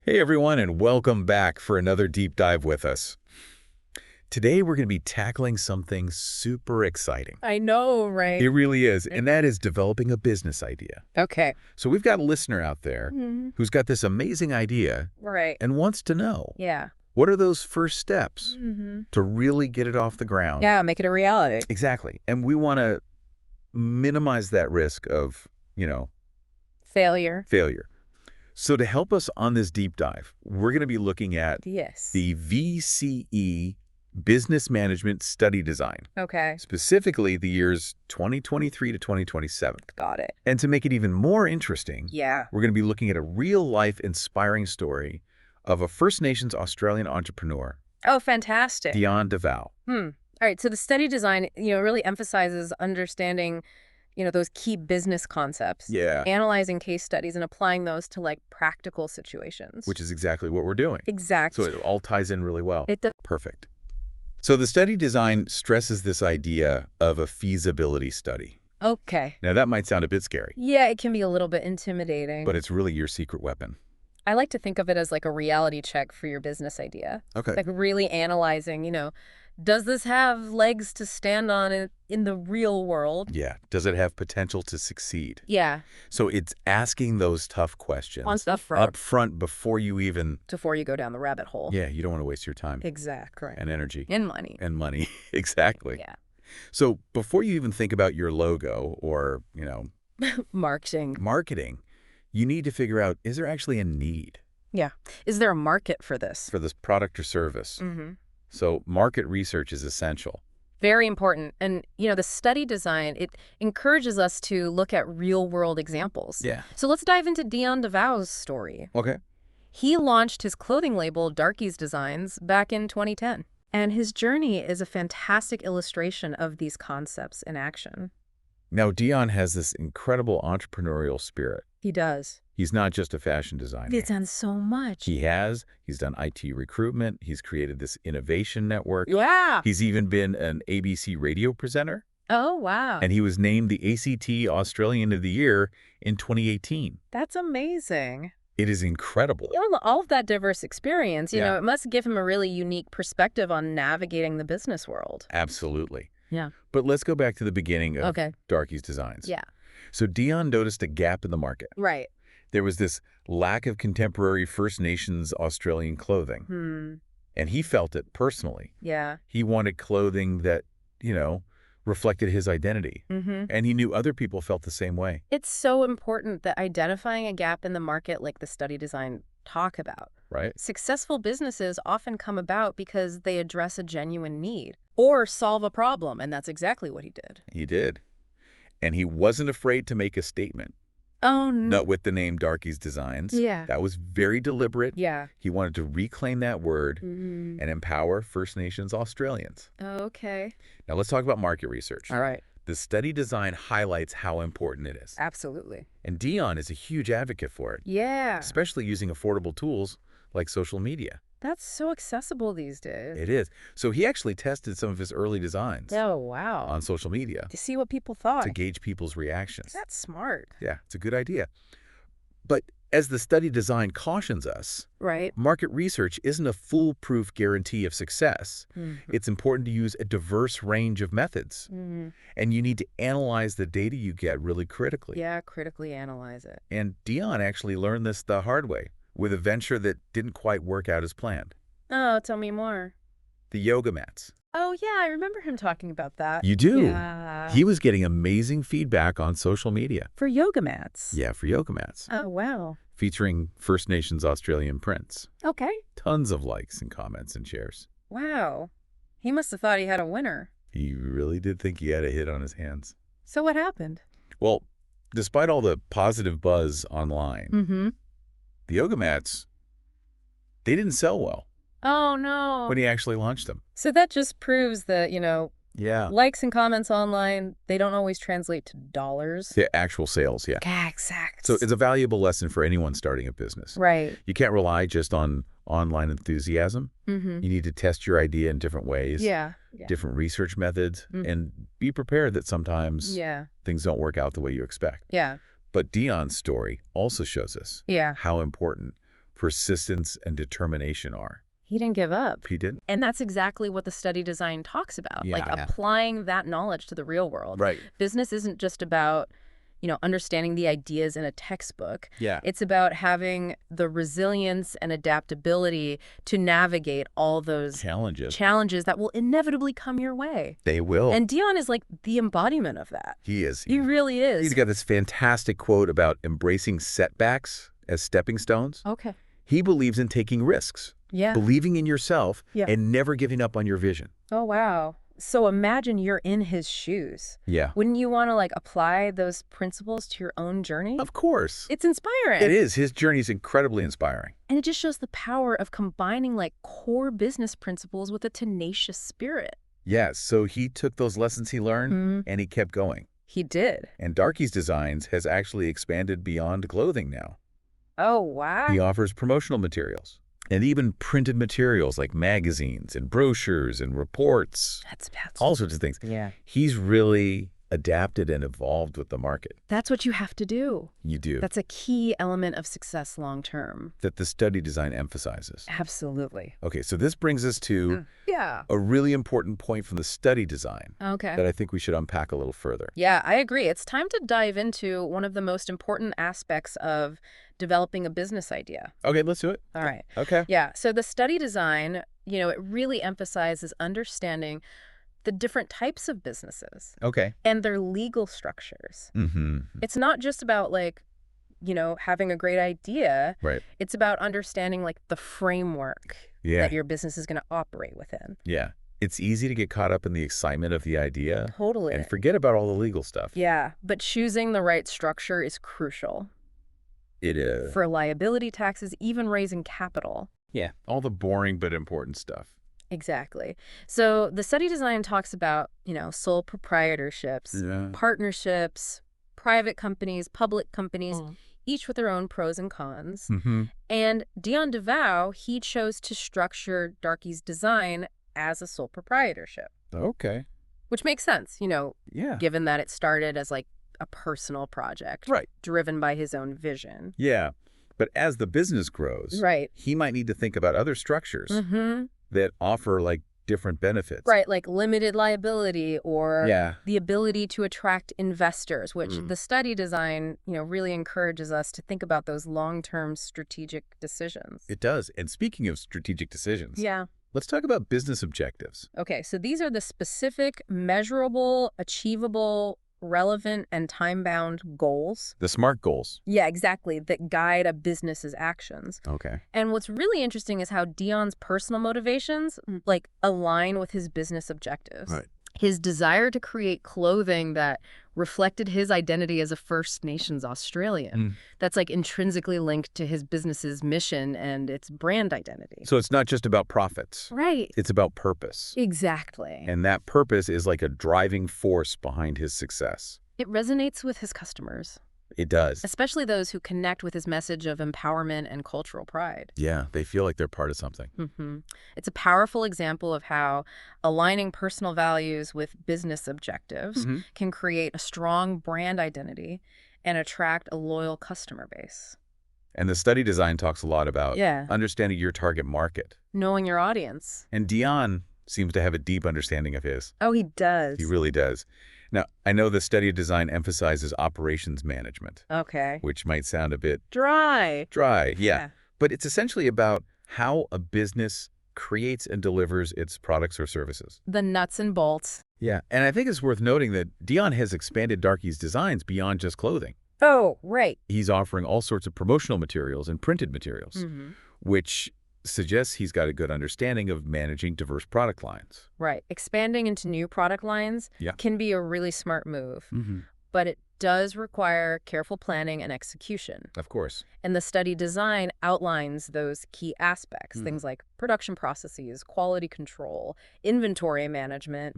Hey everyone, and welcome back for another deep dive with us. Today we're going to be tackling something super exciting. I know, right? It really is, and that is developing a business idea. Okay. So we've got a listener out there who's got this amazing idea Right. and wants to know, Yeah. what are those first steps to really get it off the ground? Yeah, make it a reality. Exactly. And we want to minimize that risk of, Failure. failure. So to help us on this deep dive, we're going to be looking at Yes. the VCE Business Management Study Design, Okay. specifically the years 2023 to 2027. Got it. And to make it even more interesting, Yeah. we're going to be looking at a real-life inspiring story of a First Nations Australian entrepreneur, Oh, fantastic. Dion Devow. All right. So the study design, really emphasizes understanding, those key business concepts. Yeah. Analyzing case studies and applying those to like practical situations. Which is exactly what we're doing. Exactly. So it all ties in really well. It does. Perfect. So the study design stresses this idea of a feasibility study. Okay. Now, that might sound a bit scary, Yeah, it can be a little bit intimidating. but it's really your secret weapon. I like to think of it as like a reality check for your business idea. Okay. Like really analyzing, does this have legs to stand on in the real world? Yeah. Does it have potential to succeed? Yeah. So it's asking those tough questions On stuff front up front before you even, before you go down the rabbit hole. yeah, you don't want to waste your time Exactly. and energy And money. and money. Exactly. Yeah. So before you even think about your logo or, Marketing. you need to figure out, is there actually a need Yeah. Is there a market for this? for this product or service? Mm-hmm. So market research is essential. Very important. And, the study design, it encourages us to look at real world examples. Yeah. So let's dive into Dion Devow's story. Okay. He launched his clothing label, Darkies Designs, back in 2010. And his journey is a fantastic illustration of these concepts in action. Now, Dion has this incredible entrepreneurial spirit. He does. He's not just a fashion designer. He's done so much. He's done IT recruitment. He's created this innovation network. Yeah. He's even been an ABC radio presenter. Oh, wow. And he was named the ACT Australian of the Year in 2018. That's amazing. It is incredible. All of that diverse experience, Yeah. it must give him a really unique perspective on navigating the business world. Absolutely. Yeah. But let's go back to the beginning of Okay. Darkies Designs. Yeah. So Dion noticed a gap in the market. Right. There was this lack of contemporary First Nations Australian clothing. And he felt it personally. Yeah. He wanted clothing that, reflected his identity. And he knew other people felt the same way. It's so important that identifying a gap in the market like the study design talk about. Right? Successful businesses often come about because they address a genuine need or solve a problem, and that's exactly what he did. He did. And he wasn't afraid to make a statement. Oh, no. Not with the name Darkies Designs. Yeah. That was very deliberate. Yeah. He wanted to reclaim that word and empower First Nations Australians. Okay. Now let's talk about market research. All right. The study design highlights how important it is. Absolutely. And Dion is a huge advocate for it, Yeah. especially using affordable tools like social media. That's so accessible these days. It is. So he actually tested some of his early designs Oh, wow. on social media To see what people thought. to gauge people's reactions. That's smart. Yeah, it's a good idea. But as the study design cautions us, Right. market research isn't a foolproof guarantee of success. It's important to use a diverse range of methods. And you need to analyze the data you get really critically. Yeah, critically analyze it. And Dion actually learned this the hard way with a venture that didn't quite work out as planned. Oh, tell me more. The yoga mats. Oh, yeah, I remember him talking about that. You do? Yeah. He was getting amazing feedback on social media. For yoga mats? Yeah, for yoga mats. Oh, wow. Featuring First Nations Australian prints. Okay. Tons of likes and comments and shares. Wow. He must have thought he had a winner. He really did think he had a hit on his hands. So what happened? Well, despite all the positive buzz online, the yoga mats, they didn't sell well Oh, no. when he actually launched them. So that just proves that, Yeah. likes and comments online, they don't always translate to dollars. The actual sales, yeah. Exact. So it's a valuable lesson for anyone starting a business. Right. You can't rely just on online enthusiasm. You need to test your idea in different ways, Yeah. different research methods, and be prepared that sometimes Yeah. things don't work out the way you expect. Yeah. But Dion's story also shows us Yeah. how important persistence and determination are. He didn't give up. He didn't? And that's exactly what the study design talks about, like Yeah. applying that knowledge to the real world. Right. Business isn't just about, understanding the ideas in a textbook. Yeah. It's about having the resilience and adaptability to navigate all those challenges that will inevitably come your way. They will. And Dion is like the embodiment of that. He is. He really is. He's got this fantastic quote about embracing setbacks as stepping stones. Okay. He believes in taking risks, Yeah. believing in yourself, Yeah. and never giving up on your vision. Oh, wow. So imagine you're in his shoes. Yeah. Wouldn't you want to apply those principles to your own journey? Of course. It's inspiring. It is. His journey is incredibly inspiring. And it just shows the power of combining core business principles with a tenacious spirit. Yes. So he took those lessons he learned and he kept going. He did. And Darkies Designs has actually expanded beyond clothing now. Oh, wow. He offers promotional materials and even printed materials like magazines and brochures and reports, That's all sorts of things. Yeah. He's really adapted and evolved with the market. That's what you have to do. You do. That's a key element of success long term. That the study design emphasizes. Absolutely. Okay, so this brings us to Yeah. a really important point from the study design Okay. that I think we should unpack a little further. Yeah, I agree. It's time to dive into one of the most important aspects of developing a business idea. Okay, let's do it. All right. Okay. Yeah. So the study design, it really emphasizes understanding the different types of businesses Okay. and their legal structures. Mm-hmm. It's not just about having a great idea. Right. It's about understanding the framework Yeah. that your business is going to operate within. Yeah. It's easy to get caught up in the excitement of the idea Totally. and forget about all the legal stuff. Yeah, but choosing the right structure is crucial It is. for liability taxes, even raising capital. Yeah. All the boring but important stuff. Exactly. So the study design talks about, sole proprietorships, Yeah. partnerships, private companies, public companies, each with their own pros and cons. Mm-hmm. And Dion Devow, he chose to structure Darkies Design as a sole proprietorship, Okay. which makes sense, Yeah. given that it started as a personal project, Right. driven by his own vision. Yeah. But as the business grows, Right. he might need to think about other structures Mm-hmm. that offer different benefits. Right, like limited liability or Yeah. the ability to attract investors, which the study design, really encourages us to think about those long-term strategic decisions. It does. And speaking of strategic decisions, Yeah. let's talk about business objectives. Okay, so these are the specific, measurable, achievable, relevant, and time-bound goals. The SMART goals. Yeah, exactly, that guide a business's actions. Okay. And what's really interesting is how Dion's personal motivations align with his business objectives. Right. His desire to create clothing that reflected his identity as a First Nations Australian. That's intrinsically linked to his business's mission and its brand identity. So it's not just about profits. Right. It's about purpose. Exactly. And that purpose is like a driving force behind his success. It resonates with his customers, It does. especially those who connect with his message of empowerment and cultural pride. Yeah, they feel like they're part of something. It's a powerful example of how aligning personal values with business objectives can create a strong brand identity and attract a loyal customer base. And the study design talks a lot about Yeah. understanding your target market. Knowing your audience. And Dion seems to have a deep understanding of his. Oh, he does. He really does. Now, I know the study design emphasizes operations management, Okay. which might sound a bit Dry. dry. Yeah. But it's essentially about how a business creates and delivers its products or services. The nuts and bolts. Yeah. And I think it's worth noting that Dion has expanded Darkies Designs beyond just clothing. Oh, right. He's offering all sorts of promotional materials and printed materials, which suggests he's got a good understanding of managing diverse product lines. Right. Expanding into new product lines can be a really smart move, but it does require careful planning and execution. Of course. And the study design outlines those key aspects, things like production processes, quality control, inventory management,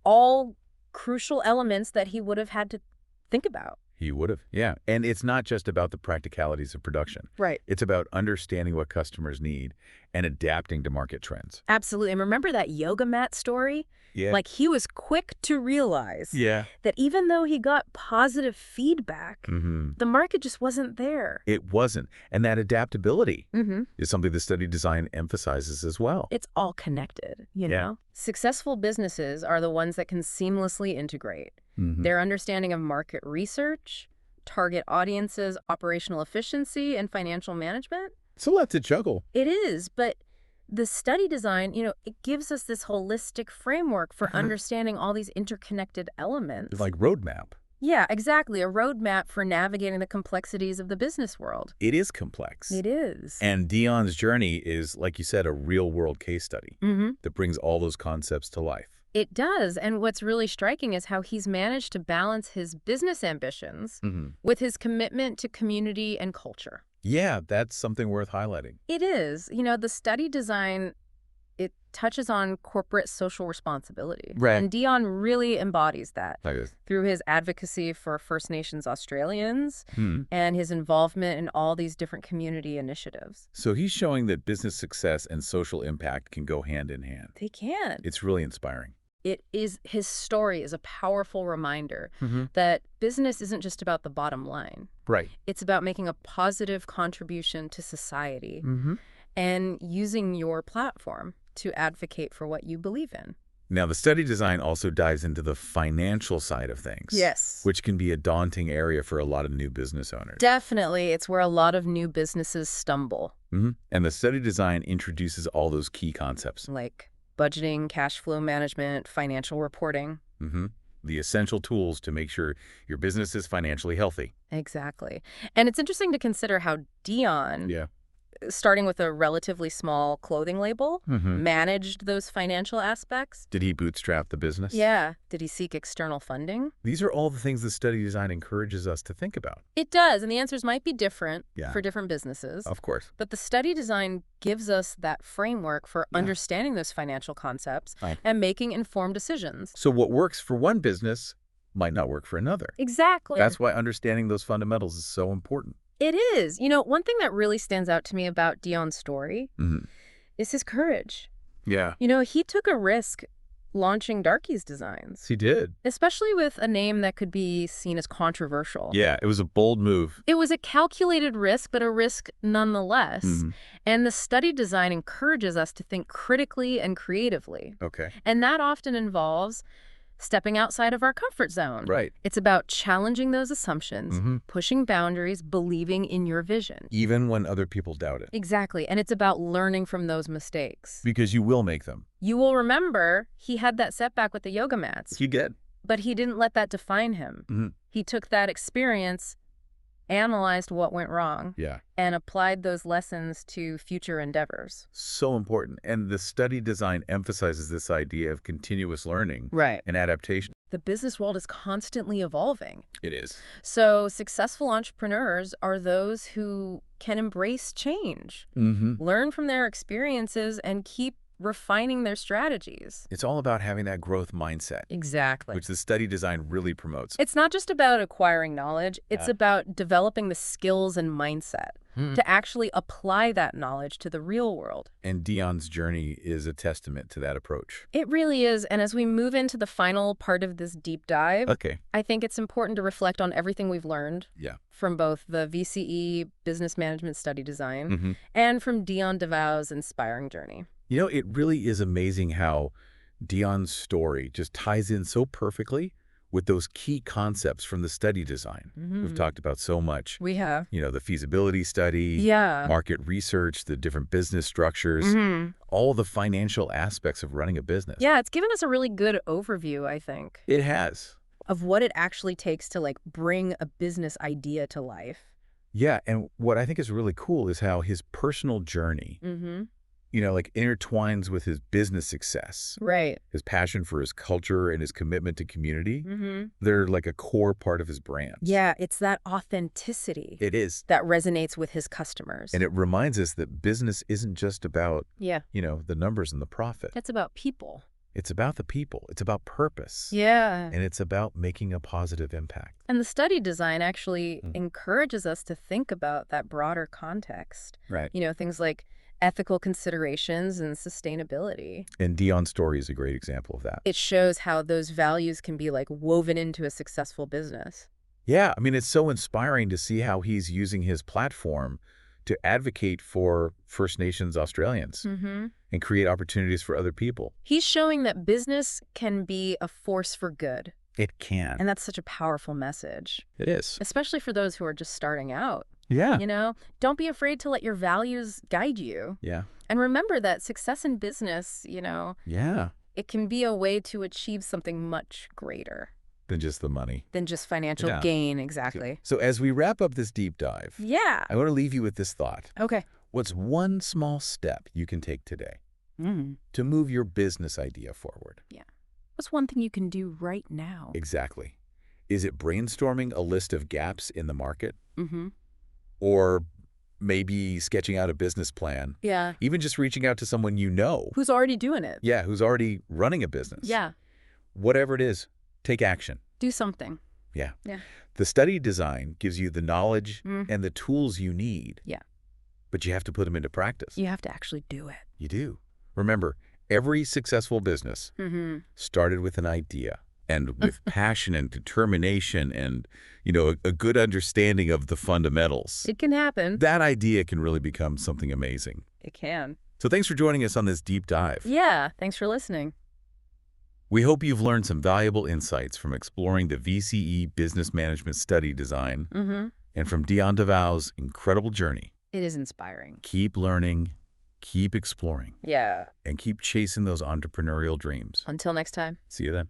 all crucial elements that he would have had to think about. He would have, yeah. And it's not just about the practicalities of production. Right. It's about understanding what customers need and adapting to market trends. Absolutely. And remember that yoga mat story? Yeah. Like, he was quick to realize Yeah. that even though he got positive feedback, the market just wasn't there. It wasn't. And that adaptability Mm-hmm. is something the study design emphasizes as well. It's all connected, you Yeah. know? Successful businesses are the ones that can seamlessly integrate their understanding of market research, target audiences, operational efficiency, and financial management. It's a lot to juggle. It is, but the study design, it gives us this holistic framework for understanding all these interconnected elements. Like roadmap. Yeah, exactly. A roadmap for navigating the complexities of the business world. It is complex. It is. And Dion's journey is, like you said, a real-world case study that brings all those concepts to life. It does. And what's really striking is how he's managed to balance his business ambitions with his commitment to community and culture. Yeah, that's something worth highlighting. It is. The study design, it touches on corporate social responsibility. Right. And Dion really embodies that Like this. through his advocacy for First Nations Australians and his involvement in all these different community initiatives. So he's showing that business success and social impact can go hand in hand. They can. It's really inspiring. His story is a powerful reminder that business isn't just about the bottom line. Right. It's about making a positive contribution to society and using your platform to advocate for what you believe in. Now, the study design also dives into the financial side of things. Yes. Which can be a daunting area for a lot of new business owners. Definitely. It's where a lot of new businesses stumble. And the study design introduces all those key concepts. Like budgeting, cash flow management, financial reporting. The essential tools to make sure your business is financially healthy. Exactly. And it's interesting to consider how Dion, starting with a relatively small clothing label, managed those financial aspects. Did he bootstrap the business? Yeah. Did he seek external funding? These are all the things the study design encourages us to think about. It does, and the answers might be different Yeah. for different businesses. Of course. But the study design gives us that framework for understanding those financial concepts and making informed decisions. So what works for one business might not work for another. Exactly. That's why understanding those fundamentals is so important. It is. One thing that really stands out to me about Dion's story is his courage. Yeah. He took a risk launching Darkies Designs, He did. especially with a name that could be seen as controversial. Yeah, it was a bold move. It was a calculated risk, but a risk nonetheless. And the study design encourages us to think critically and creatively. Okay. And that often involves stepping outside of our comfort zone. Right. It's about challenging those assumptions, pushing boundaries, believing in your vision. Even when other people doubt it. Exactly. And it's about learning from those mistakes. Because you will make them. You will remember he had that setback with the yoga mats, He did. but he didn't let that define him. He took that experience, analyzed what went wrong, Yeah. and applied those lessons to future endeavors. So important. And the study design emphasizes this idea of continuous learning Right. and adaptation. The business world is constantly evolving. It is. So successful entrepreneurs are those who can embrace change, learn from their experiences, and keep refining their strategies. It's all about having that growth mindset, Exactly. which the study design really promotes. It's not just about acquiring knowledge. It's about developing the skills and mindset to actually apply that knowledge to the real world. And Dion's journey is a testament to that approach. It really is. And as we move into the final part of this deep dive, Okay. I think it's important to reflect on everything we've learned Yeah. from both the VCE Business Management Study Design and from Dion Devow's inspiring journey. It really is amazing how Dion's story just ties in so perfectly with those key concepts from the study design. We've talked about so much. We have. The feasibility study, Yeah. market research, the different business structures, all the financial aspects of running a business. Yeah, it's given us a really good overview, I think, It has. of what it actually takes to bring a business idea to life. Yeah, and what I think is really cool is how his personal journey, intertwines with his business success. Right. His passion for his culture and his commitment to community. They're like a core part of his brand. Yeah, it's that authenticity It is. that resonates with his customers. And it reminds us that business isn't just about, Yeah. the numbers and the profit. It's about people. It's about the people. It's about purpose. Yeah. And it's about making a positive impact. And the study design actually encourages us to think about that broader context. Right. You know, things like ethical considerations and sustainability. And Dion's story is a great example of that. It shows how those values can be like woven into a successful business. Yeah, I mean, it's so inspiring to see how he's using his platform to advocate for First Nations Australians and create opportunities for other people. He's showing that business can be a force for good. It can. And that's such a powerful message, It is. especially for those who are just starting out. Yeah. You know, don't be afraid to let your values guide you. Yeah. And remember that success in business, you know, Yeah. it can be a way to achieve something much greater Than just the money. than just financial Yeah. gain. Exactly. So as we wrap up this deep dive, Yeah. I want to leave you with this thought. Okay. What's one small step you can take today to move your business idea forward? Yeah. What's one thing you can do right now? Exactly. Is it brainstorming a list of gaps in the market? Mm-hmm. Or maybe sketching out a business plan? Yeah. Even just reaching out to someone you know. Who's already doing it? Yeah, who's already running a business. Yeah. Whatever it is, take action. Do something. Yeah. Yeah. The study design gives you the knowledge and the tools you need. Yeah. But you have to put them into practice. You have to actually do it. You do. Remember, every successful business started with an idea and with passion and determination and, you know, a good understanding of the fundamentals. It can happen. That idea can really become something amazing. It can. So thanks for joining us on this deep dive. Yeah. Thanks for listening. We hope you've learned some valuable insights from exploring the VCE Business Management Study Design and from Dion Devow's incredible journey. It is inspiring. Keep learning, keep exploring, Yeah. and keep chasing those entrepreneurial dreams. Until next time. See you then.